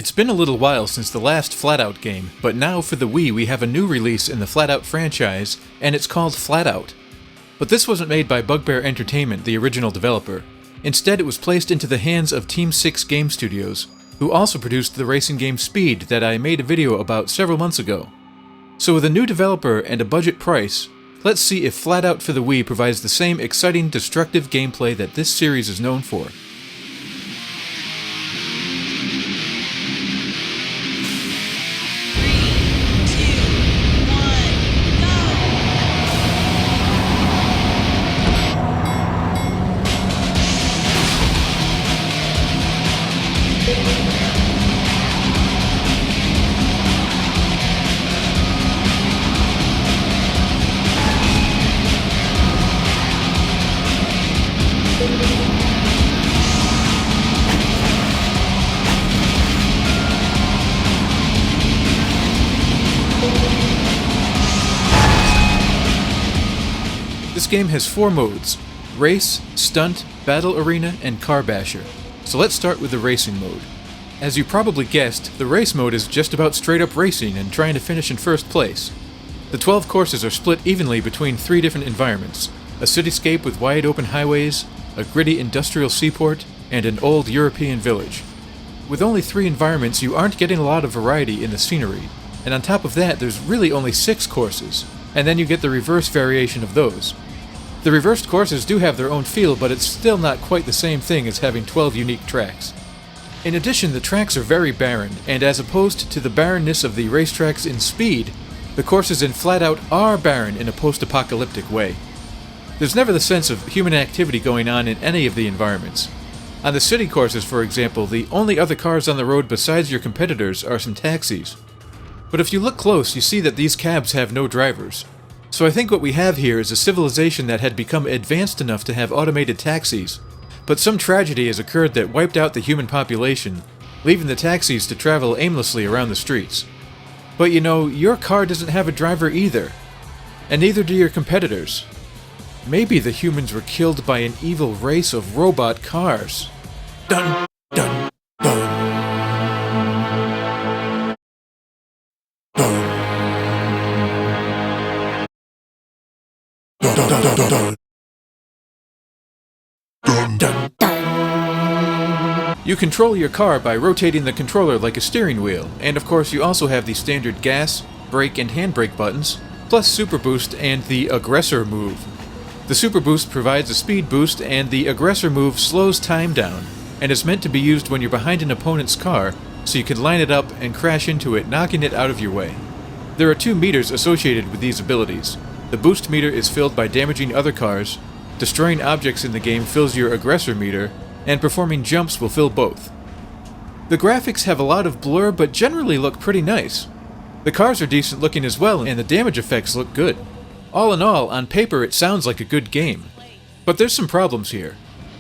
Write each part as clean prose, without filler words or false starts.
It's been a little while since the last FlatOut game, but now for the Wii we have a new release in the FlatOut franchise, and it's called FlatOut. But this wasn't made by Bugbear Entertainment, the original developer. Instead, it was placed into the hands of Team 6 Game Studios, who also produced the racing game Speed that I made a video about several months ago. So with a new developer and a budget price, let's see if FlatOut for the Wii provides the same exciting, destructive gameplay that this series is known for. This game has 4 modes: Race, Stunt, Battle Arena, and Car Basher. So let's start with the racing mode. As you probably guessed, the race mode is just about straight up racing and trying to finish in first place. The 12 courses are split evenly between 3 different environments: a cityscape with wide open highways, a gritty industrial seaport, and an old European village. With only 3 environments, you aren't getting a lot of variety in the scenery, and on top of that there's really only 6 courses, and then you get the reverse variation of those. The reversed courses do have their own feel, but it's still not quite the same thing as having 12 unique tracks. In addition, the tracks are very barren, and as opposed to the barrenness of the racetracks in Speed, the courses in FlatOut are barren in a post-apocalyptic way. There's never the sense of human activity going on in any of the environments. On the city courses, for example, the only other cars on the road besides your competitors are some taxis. But if you look close, you see that these cabs have no drivers. So I think what we have here is a civilization that had become advanced enough to have automated taxis, but some tragedy has occurred that wiped out the human population, leaving the taxis to travel aimlessly around the streets. But you know, your car doesn't have a driver either, and neither do your competitors. Maybe the humans were killed by an evil race of robot cars. Dun, dun, dun. You control your car by rotating the controller like a steering wheel, and of course you also have the standard gas, brake, and handbrake buttons, plus Super Boost and the Aggressor move. The Super Boost provides a speed boost, and the Aggressor move slows time down, and is meant to be used when you're behind an opponent's car, so you can line it up and crash into it, knocking it out of your way. There are 2 meters associated with these abilities. The boost meter is filled by damaging other cars, destroying objects in the game fills your aggressor meter, and performing jumps will fill both. The graphics have a lot of blur but generally look pretty nice. The cars are decent looking as well, and the damage effects look good. All in all, on paper it sounds like a good game. But there's some problems here.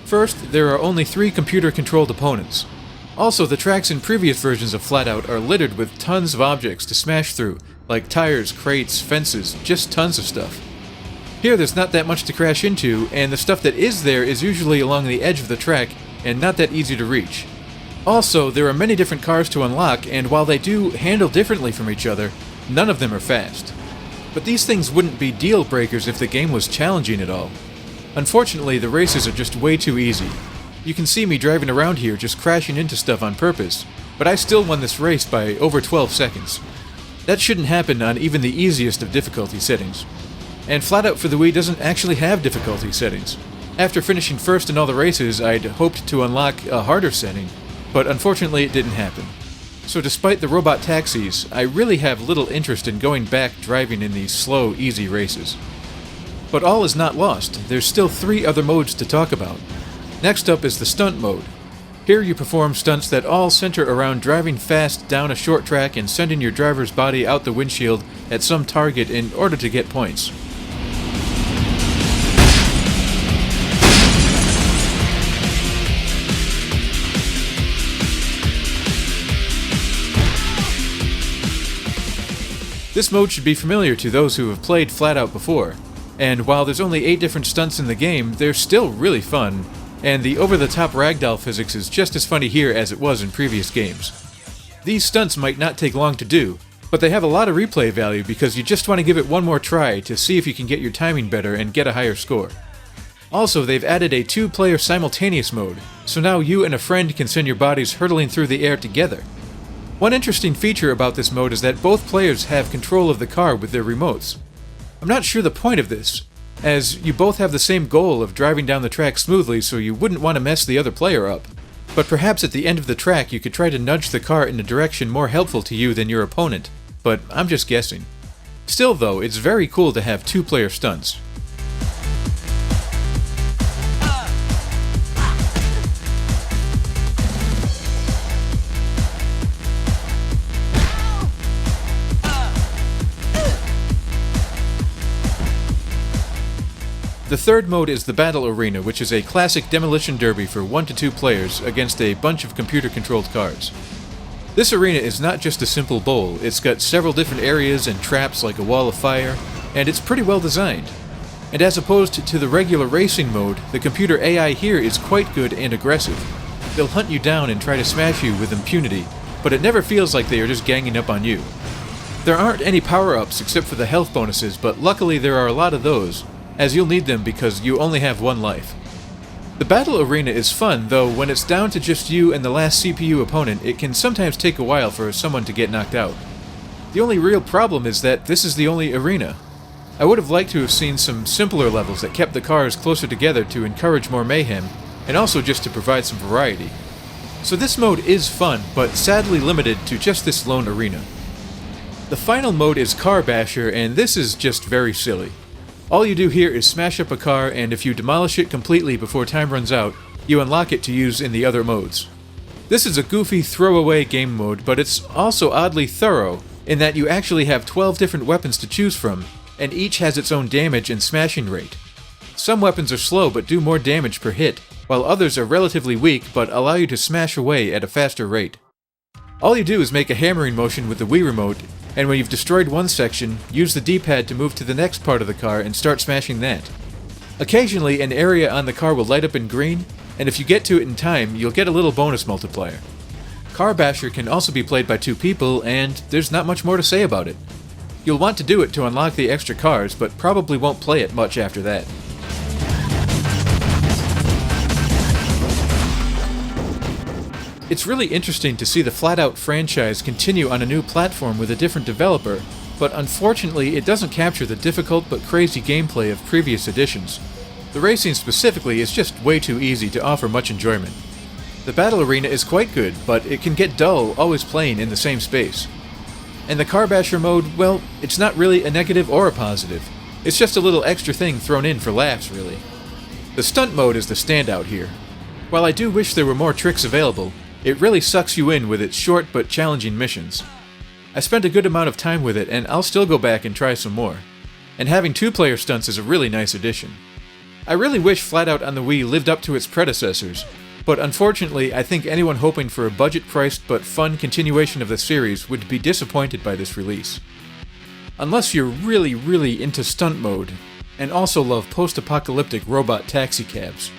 First, there are only 3 computer-controlled opponents. Also, the tracks in previous versions of FlatOut are littered with tons of objects to smash through, like tires, crates, fences, just tons of stuff. Here there's not that much to crash into, and the stuff that is there is usually along the edge of the track and not that easy to reach. Also, there are many different cars to unlock, and while they do handle differently from each other, none of them are fast. But these things wouldn't be deal breakers if the game was challenging at all. Unfortunately, the races are just way too easy. You can see me driving around here just crashing into stuff on purpose, but I still won this race by over 12 seconds. That shouldn't happen on even the easiest of difficulty settings. And FlatOut for the Wii doesn't actually have difficulty settings. After finishing first in all the races, I'd hoped to unlock a harder setting, but unfortunately it didn't happen. So despite the robot taxis, I really have little interest in going back driving in these slow, easy races. But all is not lost. There's still 3 other modes to talk about. Next up is the stunt mode. Here you perform stunts that all center around driving fast down a short track and sending your driver's body out the windshield at some target in order to get points. This mode should be familiar to those who have played FlatOut before, and while there's only 8 different stunts in the game, they're still really fun, and the over-the-top ragdoll physics is just as funny here as it was in previous games. These stunts might not take long to do, but they have a lot of replay value because you just want to give it one more try to see if you can get your timing better and get a higher score. Also, they've added a 2-player simultaneous mode, so now you and a friend can send your bodies hurtling through the air together. One interesting feature about this mode is that both players have control of the car with their remotes. I'm not sure the point of this, as you both have the same goal of driving down the track smoothly so you wouldn't want to mess the other player up. But perhaps at the end of the track you could try to nudge the car in a direction more helpful to you than your opponent, but I'm just guessing. Still though, it's very cool to have 2-player stunts. The third mode is the Battle Arena, which is a classic demolition derby for 1 to 2 players against a bunch of computer-controlled cars. This arena is not just a simple bowl, it's got several different areas and traps like a wall of fire, and it's pretty well designed. And as opposed to the regular racing mode, the computer AI here is quite good and aggressive. They'll hunt you down and try to smash you with impunity, but it never feels like they are just ganging up on you. There aren't any power-ups except for the health bonuses, but luckily there are a lot of those, as you'll need them because you only have 1 life. The battle arena is fun, though when it's down to just you and the last CPU opponent, it can sometimes take a while for someone to get knocked out. The only real problem is that this is the only arena. I would have liked to have seen some simpler levels that kept the cars closer together to encourage more mayhem, and also just to provide some variety. So this mode is fun, but sadly limited to just this lone arena. The final mode is Car Basher, and this is just very silly. All you do here is smash up a car, and if you demolish it completely before time runs out, you unlock it to use in the other modes. This is a goofy throwaway game mode, but it's also oddly thorough, in that you actually have 12 different weapons to choose from, and each has its own damage and smashing rate. Some weapons are slow but do more damage per hit, while others are relatively weak but allow you to smash away at a faster rate. All you do is make a hammering motion with the Wii Remote, and when you've destroyed one section, use the D-pad to move to the next part of the car and start smashing that. Occasionally, an area on the car will light up in green, and if you get to it in time, you'll get a little bonus multiplier. Car Basher can also be played by 2 people, and there's not much more to say about it. You'll want to do it to unlock the extra cars, but probably won't play it much after that. It's really interesting to see the FlatOut franchise continue on a new platform with a different developer, but unfortunately it doesn't capture the difficult but crazy gameplay of previous editions. The racing specifically is just way too easy to offer much enjoyment. The battle arena is quite good, but it can get dull always playing in the same space. And the Car Basher mode, well, it's not really a negative or a positive. It's just a little extra thing thrown in for laughs, really. The stunt mode is the standout here. While I do wish there were more tricks available, it really sucks you in with its short but challenging missions. I spent a good amount of time with it, and I'll still go back and try some more. And having 2-player stunts is a really nice addition. I really wish FlatOut on the Wii lived up to its predecessors, but unfortunately I think anyone hoping for a budget-priced but fun continuation of the series would be disappointed by this release. Unless you're really into stunt mode, and also love post-apocalyptic robot taxicabs.